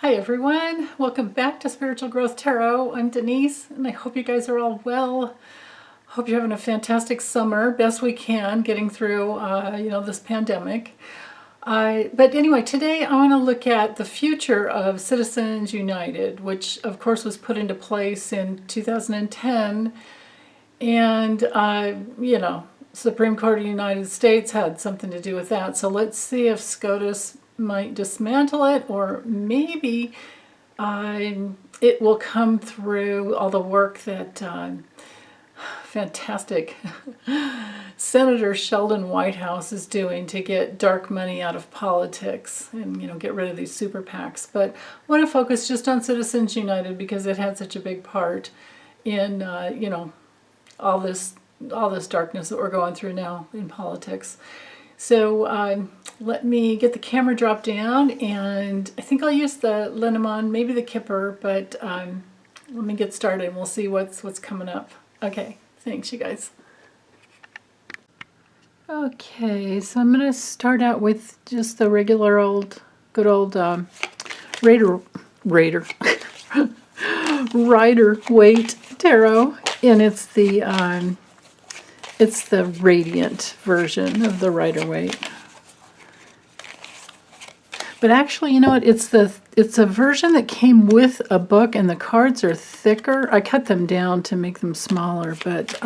Hi everyone, welcome back to Spiritual Growth Tarot. I'm Denise and I hope you guys are all well. Hope you're having a fantastic summer, best we can, getting through this pandemic. But anyway, today I want to look at the future of Citizens United, which of course was put into place in 2010. And Supreme Court of the United States had something to do with that. So let's see if SCOTUS might dismantle it, or maybe it will come through all the work that fantastic Senator Sheldon Whitehouse is doing to get dark money out of politics and get rid of these super PACs. But I want to focus just on Citizens United because it had such a big part in all this darkness that we're going through now in politics. So let me get the camera dropped down, and I think I'll use the Lenormand, maybe the Kipper, but let me get started and we'll see what's coming up. Okay, thanks you guys. Okay, so I'm going to start out with just the regular good old Rider Waite Tarot, and it's the Radiant version of the Rider-Waite. But actually, you know what? It's a version that came with a book, and the cards are thicker. I cut them down to make them smaller, but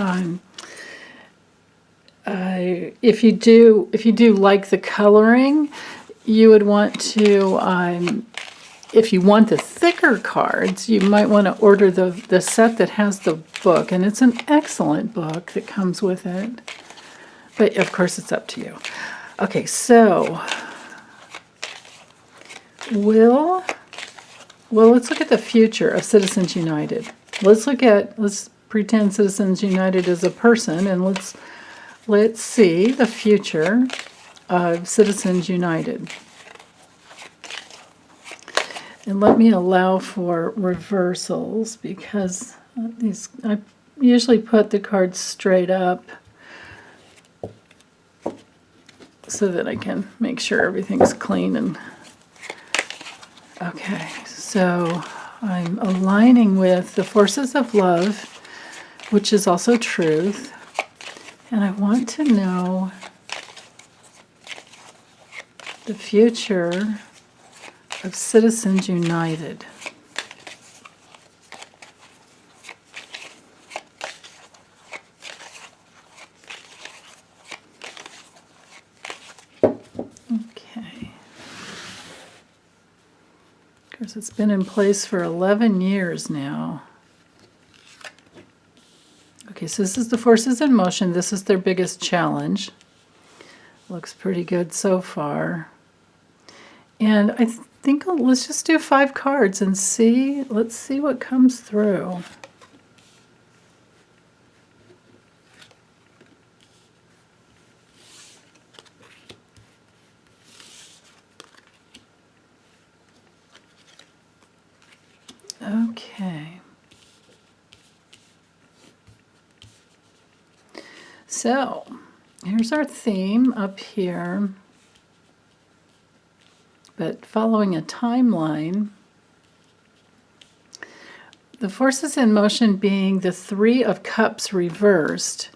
if you do like the coloring, you would want to. If you want the thicker cards, you might want to order the set that has the book, and it's an excellent book that comes with it. But of course, it's up to you. Okay, so let's look at the future of Citizens United. Let's pretend Citizens United is a person, and let's see the future of Citizens United. And let me allow for reversals because I usually put the cards straight up so that I can make sure everything's clean. And okay, so I'm aligning with the forces of love, which is also truth, and I want to know the future of Citizens United. Okay. Of course, it's been in place for 11 years now. Okay, so this is the forces in motion. This is their biggest challenge. Looks pretty good so far. And I think let's just do 5 cards and see. Let's see what comes through. Okay. So here's our theme up here. But following a timeline, the forces in motion being the 3 of Cups reversed.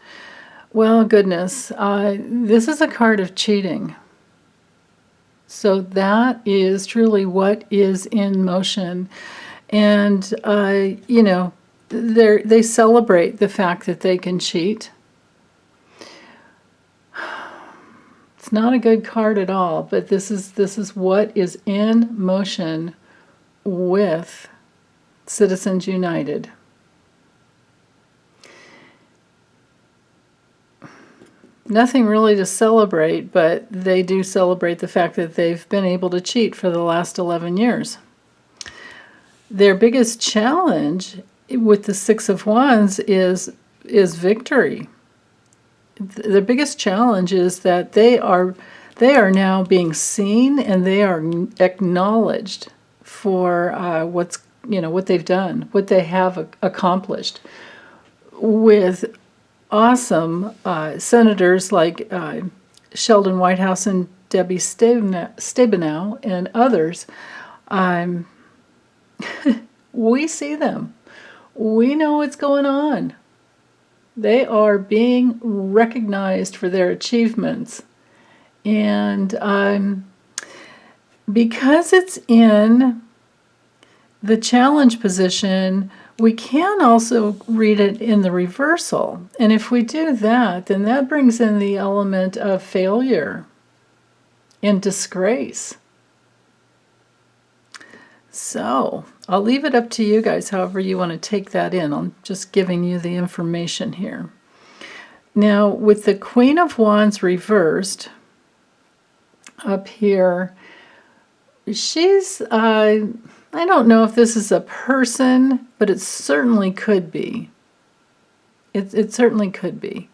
Well, goodness, this is a card of cheating. So that is truly what is in motion. And, they celebrate the fact that they can cheat. It's not a good card at all, but this is what is in motion with Citizens United. Nothing really to celebrate, but they do celebrate the fact that they've been able to cheat for the last 11 years. Their biggest challenge with the 6 of Wands is victory. The biggest challenge is that they are now being seen and they are acknowledged for what they've done, what they have accomplished, with awesome senators like Sheldon Whitehouse and Debbie Stabenow and others. We see them. We know what's going on. They are being recognized for their achievements. And because it's in the challenge position, we can also read it in the reversal. And if we do that, then that brings in the element of failure and disgrace. So I'll leave it up to you guys, however you want to take that in. I'm just giving you the information here. Now, with the Queen of Wands reversed up here, she's, I don't know if this is a person, but it certainly could be. It certainly could be.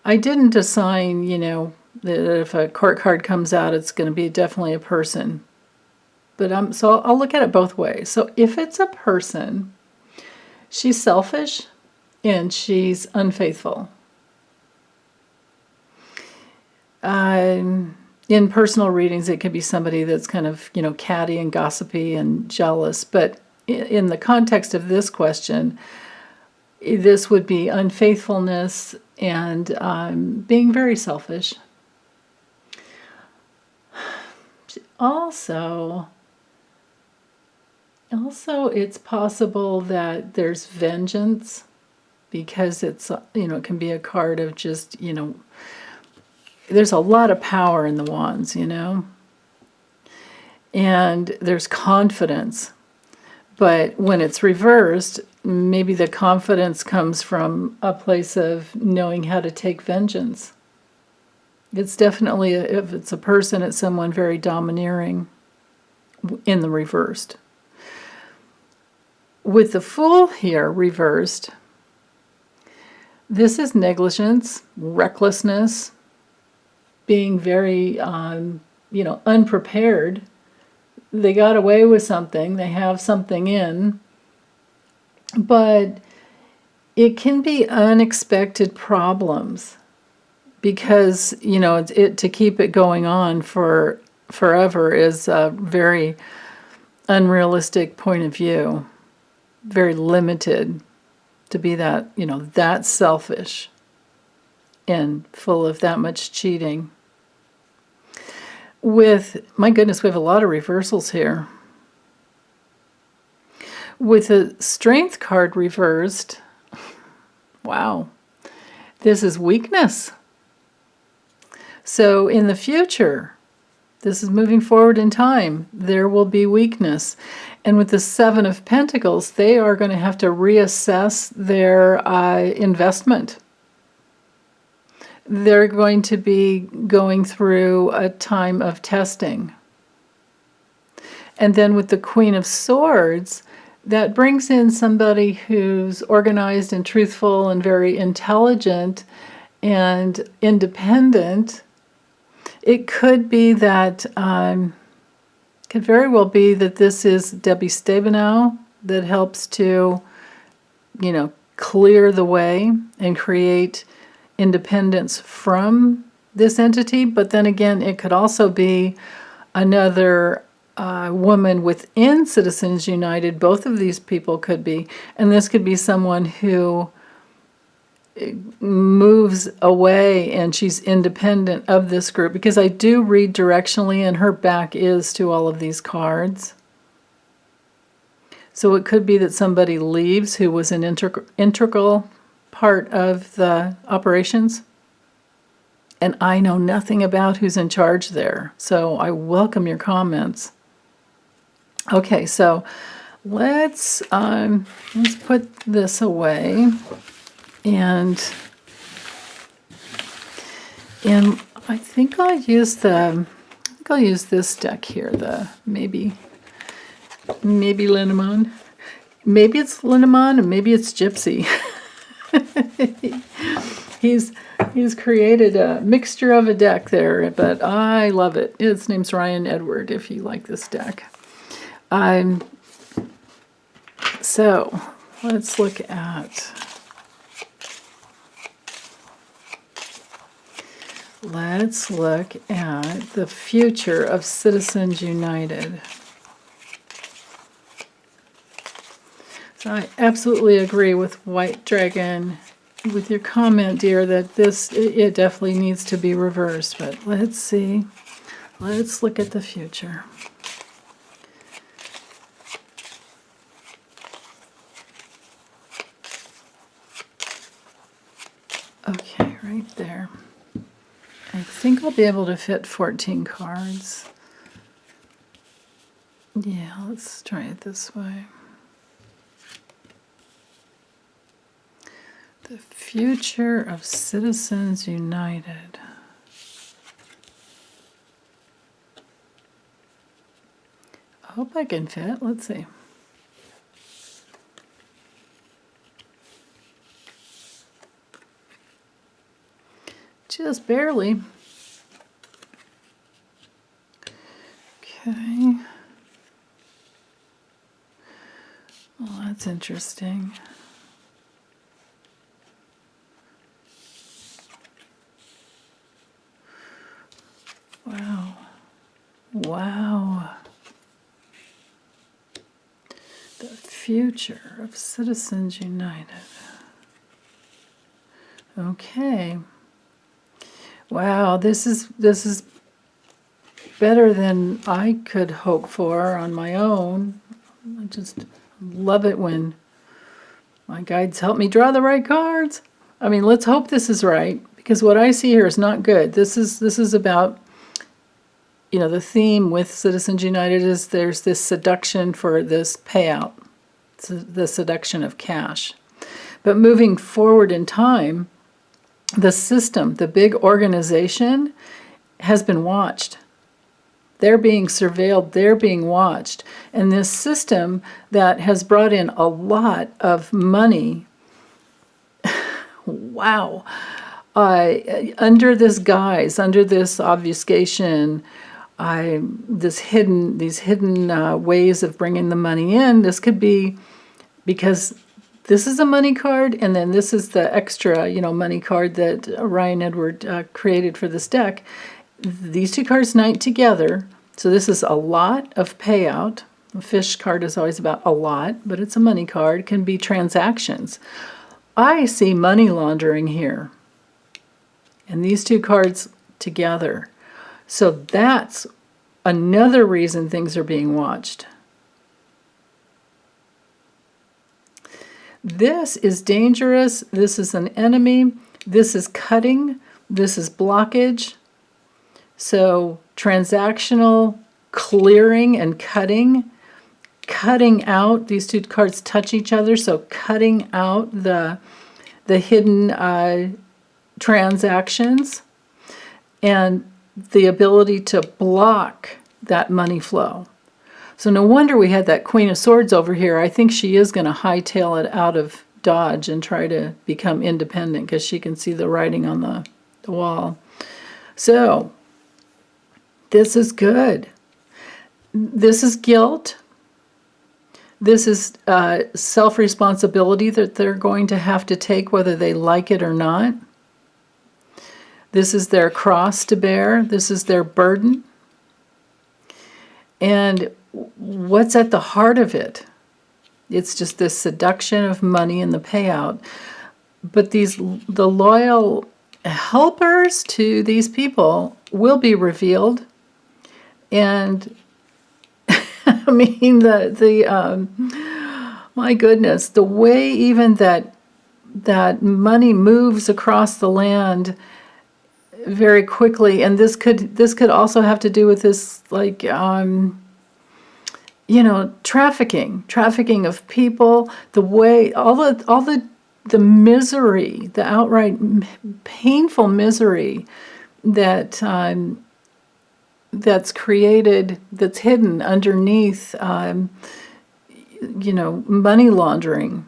I didn't assign, you know, that if a court card comes out, it's going to be definitely a person. But so I'll look at it both ways. So if it's a person, she's selfish and she's unfaithful. In personal readings, it could be somebody that's kind of, you know, catty and gossipy and jealous. But in the context of this question, this would be unfaithfulness and being very selfish. Also, it's possible that there's vengeance, because it's, you know, it can be a card of just, you know, there's a lot of power in the wands, you know, and there's confidence. But when it's reversed, maybe the confidence comes from a place of knowing how to take vengeance. It's definitely, if it's a person, it's someone very domineering in the reversed. With the Fool here reversed, this is negligence, recklessness, being very, you know, unprepared. They got away with something, they have something in, but it can be unexpected problems because, you know, to keep it going on for forever is a very unrealistic point of view, very limited to be that, you know, that selfish and full of that much cheating. My goodness, we have a lot of reversals here. With the Strength card reversed, wow, this is weakness. So in the future, this is moving forward in time, there will be weakness. And with the Seven of Pentacles, they are going to have to reassess their investment. They're going to be going through a time of testing. And then with the Queen of Swords, that brings in somebody who's organized and truthful and very intelligent and independent. It could be that, could very well be that this is Debbie Stabenow that helps to, you know, clear the way and create independence from this entity. But then again, it could also be another woman within Citizens United. Both of these people could be, and this could be someone who moves away and she's independent of this group, because I do read directionally and her back is to all of these cards. So it could be that somebody leaves who was an integral part of the operations, and I know nothing about who's in charge there, so I welcome your comments. Okay, so let's put this away, and I think I'll use this deck here, the maybe Linneman. Maybe it's Linneman and maybe it's Gypsy. He's created a mixture of a deck there, but I love it. Its name's Ryan Edward, if you like this deck. So let's look at the future of Citizens United. I absolutely agree with White Dragon, with your comment, dear, that it definitely needs to be reversed. But let's see. Let's look at the future. Okay, right there. I think I'll be able to fit 14 cards. Yeah, let's try it this way. The future of Citizens United. I hope I can fit. Let's see. Just barely. Okay. Well, that's interesting. Wow. Wow. The future of Citizens United. Okay. Wow, this is better than I could hope for on my own. I just love it when my guides help me draw the right cards. I mean, let's hope this is right, because what I see here is not good. This is about, you know, the theme with Citizens United is there's this seduction for this payout, the seduction of cash. But moving forward in time, the system, the big organization, has been watched. They're being surveilled, they're being watched. And this system that has brought in a lot of money, wow, under this guise, under this obfuscation, these hidden ways of bringing the money in, this could be because this is a money card, and then this is the extra, you know, money card that Ryan Edward created for this deck. These two cards night together, so this is a lot of payout. The fish card is always about a lot, but it's a money card. It can be transactions. I see money laundering here, and these two cards together. So that's another reason things are being watched. This is dangerous. This is an enemy. This is cutting. This is blockage. So transactional clearing and cutting out, these two cards touch each other, so cutting out the hidden transactions and the ability to block that money flow. So no wonder we had that Queen of Swords over here. I think she is going to hightail it out of Dodge and try to become independent because she can see the writing on the wall. So this is good. This is guilt. This is self-responsibility that they're going to have to take whether they like it or not. This is their cross to bear. This is their burden. And what's at the heart of it? It's just this seduction of money and the payout. But the loyal helpers to these people will be revealed. And I mean, my goodness, the way even that money moves across the land very quickly, and this could also have to do with this, like, you know, trafficking of people, the way all the misery, the outright painful misery that that's created, that's hidden underneath, you know, money laundering.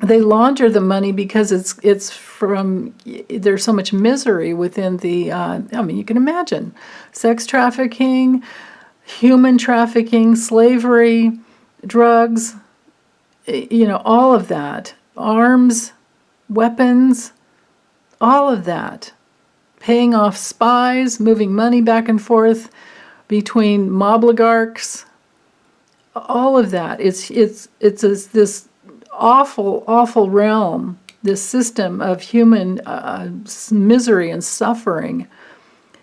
They launder the money because it's from, there's so much misery within the, I mean, you can imagine, sex trafficking, human trafficking, slavery, drugs, you know, all of that, arms, weapons, all of that, paying off spies, moving money back and forth between mob oligarchs, all of that. It's this awful, awful realm, this system of human misery and suffering.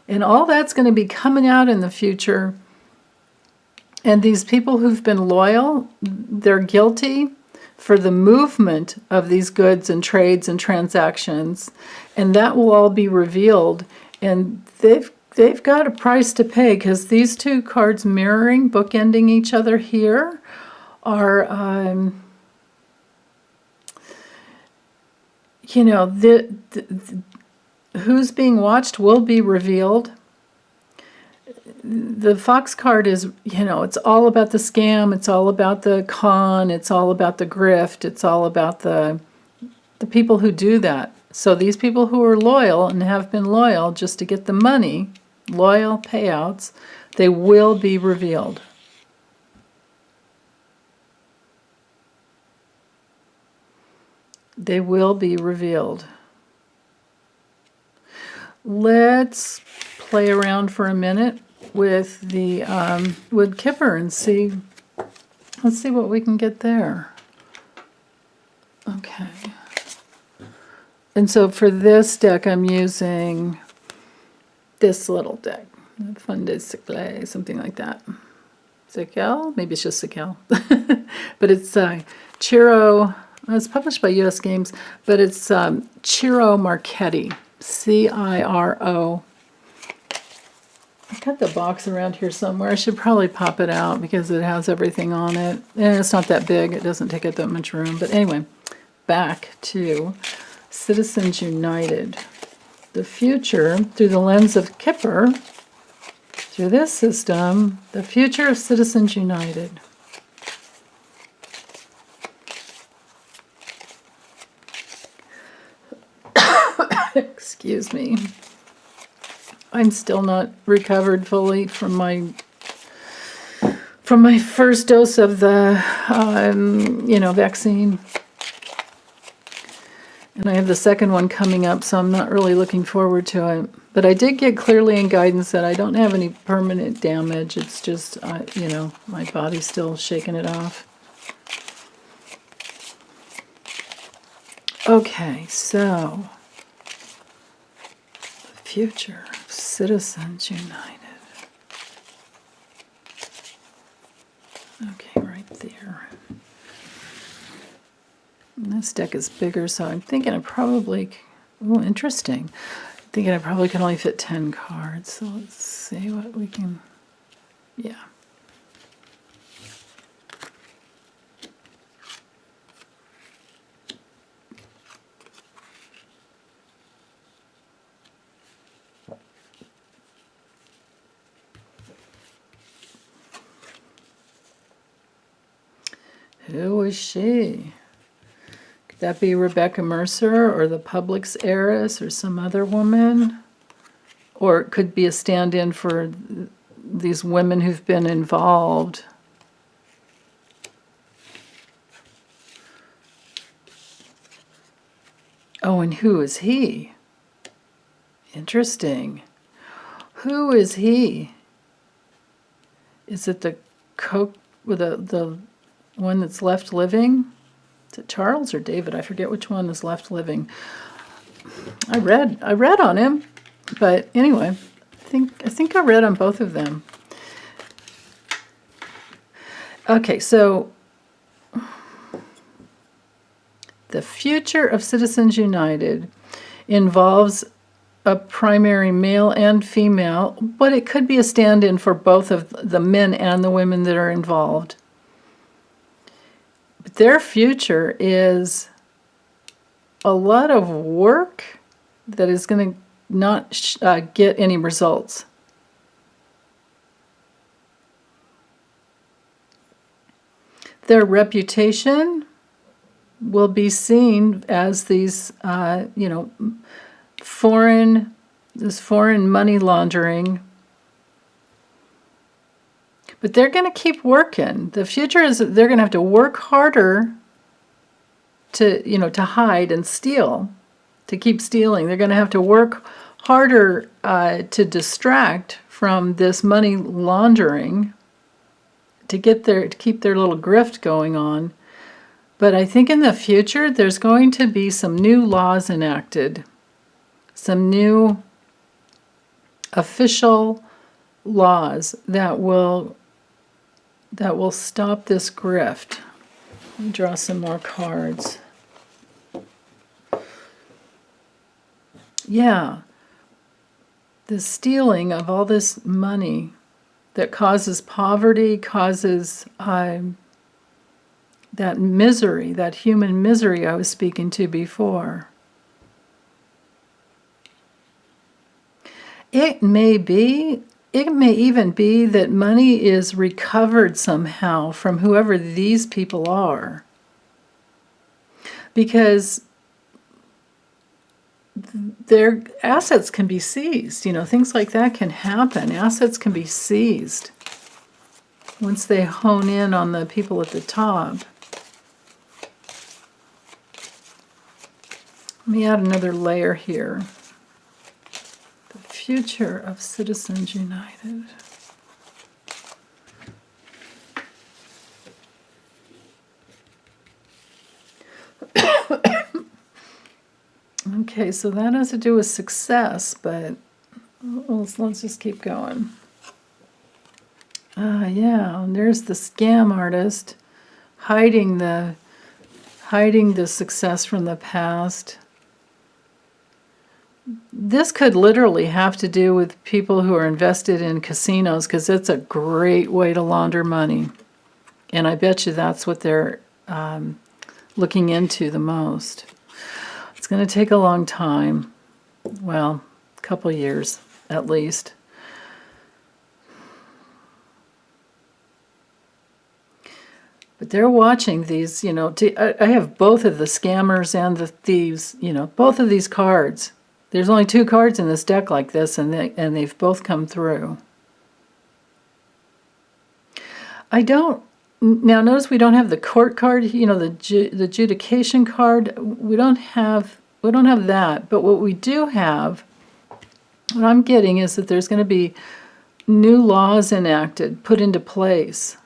And all that's going to be coming out in the future. And these people who've been loyal, they're guilty for the movement of these goods and trades and transactions. And that will all be revealed. And they've got a price to pay, because these two cards mirroring, bookending each other here, are, you know, who's being watched will be revealed. The Fox card is, you know, it's all about the scam, it's all about the con, it's all about the grift, it's all about the people who do that. So these people who are loyal and have been loyal just to get the money, loyal payouts, they will be revealed. They will be revealed. Let's play around for a minute with the with Kipper and see. Let's see what we can get there. Okay. And so for this deck, I'm using this little deck, Fun de Sicle, something like that. Sicle? Maybe it's just Sicle. But it's Ciro. It's published by U.S. Games, but it's Ciro Marchetti, Ciro. I've got the box around here somewhere. I should probably pop it out because it has everything on it. And it's not that big. It doesn't take up that much room. But anyway, back to Citizens United. The future, through the lens of Kipper, through this system, the future of Citizens United. Excuse me. I'm still not recovered fully from my first dose of the vaccine, and I have the second one coming up, so I'm not really looking forward to it. But I did get clearly in guidance that I don't have any permanent damage. It's just my body's still shaking it off. Okay, so the future of Citizens United. Okay, right there. And this deck is bigger, so I'm thinking I probably, oh, interesting. I'm thinking I probably can only fit 10 cards. So let's see what we can, yeah. Who is she? Could that be Rebecca Mercer or the Publix heiress or some other woman? Or it could be a stand-in for these women who've been involved. Oh, and who is he? Interesting. Who is he? Is it the coke with the one that's left living? Is it Charles or David? I forget which one is left living. I read on him, but anyway, I think I read on both of them. Okay, so the future of Citizens United involves a primary male and female, but it could be a stand-in for both of the men and the women that are involved. But their future is a lot of work that is going to not get any results. Their reputation will be seen as these, foreign money laundering. But they're going to keep working. The future is they're going to have to work harder to hide and steal, to keep stealing. They're going to have to work harder to distract from this money laundering, to keep their little grift going on. But I think in the future, there's going to be some new laws enacted, some new official laws that will stop this grift. Let me draw some more cards. Yeah, the stealing of all this money that causes poverty, causes that misery, that human misery I was speaking to before. It may even be that money is recovered somehow from whoever these people are. Because their assets can be seized. Things like that can happen. Assets can be seized once they hone in on the people at the top. Let me add another layer here. The future of Citizens United. Okay, so that has to do with success, but let's just keep going. Yeah, and there's the scam artist hiding the success from the past. This could literally have to do with people who are invested in casinos, because it's a great way to launder money. And I bet you that's what they're looking into the most. It's going to take a long time. Well, a couple years at least. But they're watching these, I have both of the scammers and the thieves, both of these cards. There's only 2 cards in this deck like this, and they've both come through. Now notice we don't have the court card, the adjudication card. We don't have that. But what we do have, what I'm getting is that there's going to be new laws enacted, put into place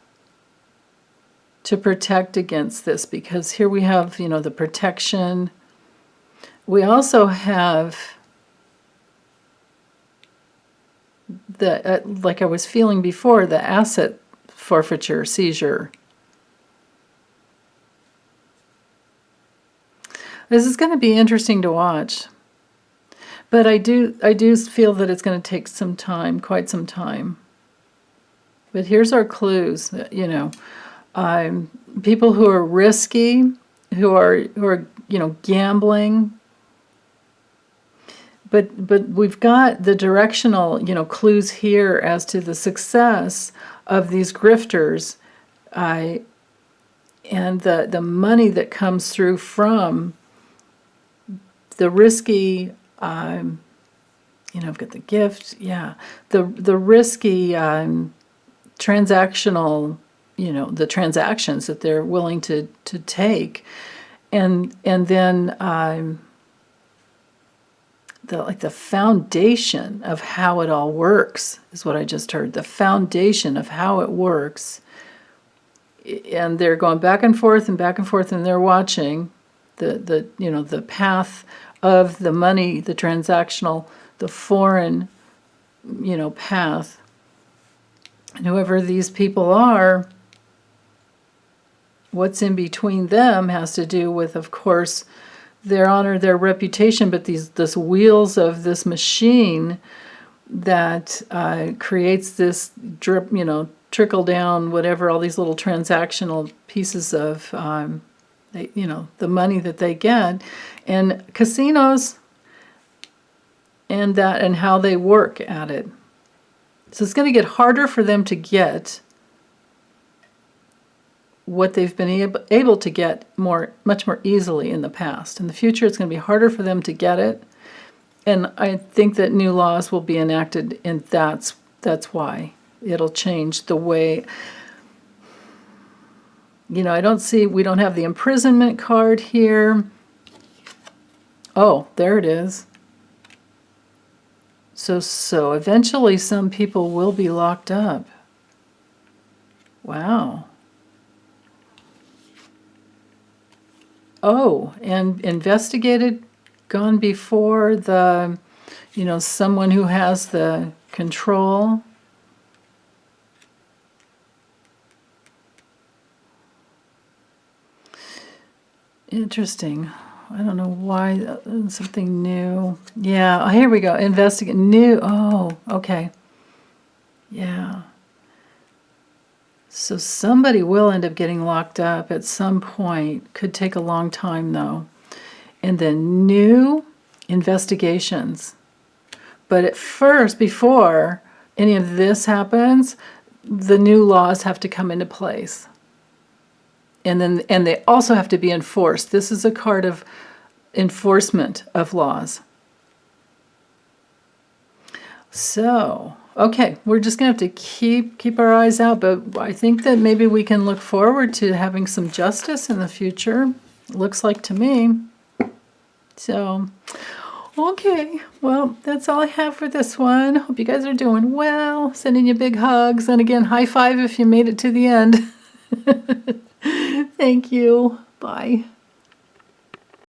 to protect against this, because here we have, the protection. We also have the, like I was feeling before, the asset forfeiture, seizure. This is going to be interesting to watch. But I do feel that it's going to take some time, quite some time. But here's our clues, people who are risky, who are gambling. But we've got the directional, clues here as to the success of these grifters, and the money that comes through from the risky, I've got the gift, the risky transactional, the transactions that they're willing to take, and then the foundation of how it all works is what I just heard. The foundation of how it works, and they're going back and forth, and they're watching the path of the money, the transactional, the foreign, path. And whoever these people are, what's in between them has to do with, of course, their honor, their reputation, but this wheels of this machine that creates this drip, trickle down, whatever, all these little transactional pieces of, the money that they get, and casinos, and how they work at it. So it's going to get harder for them to get what they've been able to get much more easily in the past. In the future, it's going to be harder for them to get it, and I think that new laws will be enacted, and that's why it'll change the way. We don't have the imprisonment card here. Oh, there it is. So eventually some people will be locked up. Wow. Oh, and investigated, gone before the, someone who has the control. Interesting. I don't know why. Something new. Yeah, here we go. Investigate. New. Oh, okay. Yeah. So somebody will end up getting locked up at some point. Could take a long time, though. And then new investigations. But at first, before any of this happens, the new laws have to come into place. And they also have to be enforced. This is a card of enforcement of laws. So, okay, we're just gonna have to keep our eyes out, but I think that maybe we can look forward to having some justice in the future. Looks like to me. So, okay, well, that's all I have for this one. Hope you guys are doing well. Sending you big hugs, and again, high five if you made it to the end. Thank you. Bye.